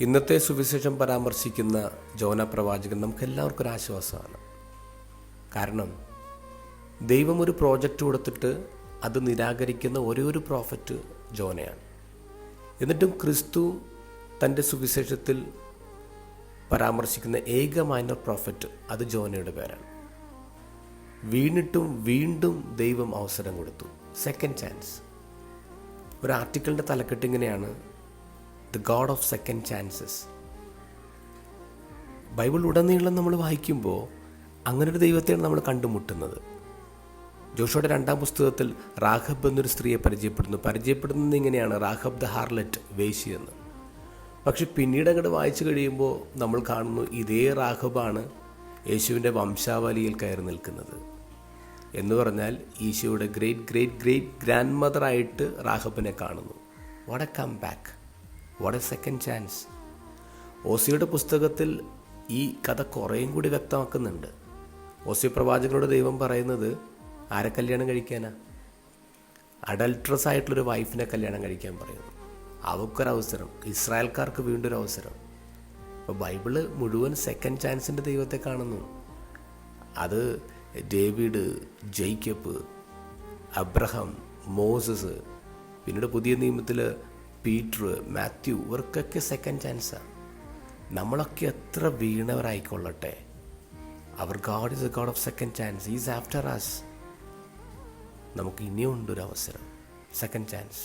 ഇന്നത്തെ സുവിശേഷം പരാമർശിക്കുന്ന ജോന പ്രവാചകൻ നമുക്കെല്ലാവർക്കും ഒരു ആശ്വാസമാണ്. കാരണം ദൈവം ഒരു പ്രോജക്റ്റ് കൊടുത്തിട്ട് അത് നിരാകരിക്കുന്ന ഒരേ ഒരു പ്രോഫറ്റ് ജോനയാണ്. എന്നിട്ടും ക്രിസ്തു തൻ്റെ സുവിശേഷത്തിൽ പരാമർശിക്കുന്ന ഏക മൈനർ പ്രോഫറ്റ് അത് ജോനയുടെ പേരാണ്. വീണിട്ടും വീണ്ടും ദൈവം അവസരം കൊടുത്തു, സെക്കൻഡ് ചാൻസ്. ഒരു ആർട്ടിക്കിളിൻ്റെ തലക്കെട്ട് ഇങ്ങനെയാണ്: the God of second chances. Bible ഉടനീളം നമ്മൾ വായിക്കുമ്പോൾ അങ്ങനൊരു ദൈവത്തെയാണ് നമ്മൾ കണ്ടുമുട്ടുന്നത്. ജോഷുവയുടെ 2-ാം പുസ്തകത്തിൽ റാഹബ് എന്നൊരു സ്ത്രീയെ പരിചയപ്പെടുന്നത് ഇങ്ങനെയാണ്: റാഹബ് ദ ഹാർലറ്റ്, വേശ്യയെന്ന്. പക്ഷെ പിന്നീട് അങ്ങോട്ട് വായിച്ചു കഴിയുമ്പോൾ നമ്മൾ കാണുന്നു ഇതേ റാഹബാണ് യേശുവിൻ്റെ വംശാവലിയിൽ കയറി നിൽക്കുന്നത്. എന്ന് പറഞ്ഞാൽ ഈശോയുടെ ഗ്രേറ്റ് ഗ്രേറ്റ് ഗ്രേറ്റ് ഗ്രാൻഡ് മദറായിട്ട് റാഹബിനെ കാണുന്നു. What a comeback, what a second chance. ഓസിയുടെ പുസ്തകത്തിൽ ഈ കഥ കുറേയും കൂടി വ്യക്തമാക്കുന്നുണ്ട്. ഓസിയ പ്രവാചകനോട് ദൈവം പറയുന്നത് ആരെ കല്യാണം കഴിക്കാനാ? അഡൾട്രസ് ആയിട്ടുള്ളൊരു വൈഫിനെ കല്യാണം കഴിക്കാൻ പറയുന്നു. അവക്കൊരവസരം, ഇസ്രായേൽക്കാർക്ക് വീണ്ടും ഒരു അവസരം. അപ്പോൾ ബൈബിള് മുഴുവൻ സെക്കൻഡ് ചാൻസിൻ്റെ ദൈവത്തെ കാണുന്നു. അത് ഡേവിഡ്, ജേക്കബ്, അബ്രഹാം, മോസസ്, പിന്നീട് പുതിയ നിയമത്തിൽ പീറ്റർ, മാത്യു, ഇവർക്കൊക്കെ സെക്കൻഡ് ചാൻസാണ്. നമ്മളൊക്കെ എത്ര വീണവരായിക്കൊള്ളട്ടെ, അവർ God is a God of second chance. Is after us. നമുക്ക് ഇനിയും ഉണ്ടൊരു അവസരം, സെക്കൻഡ് ചാൻസ്.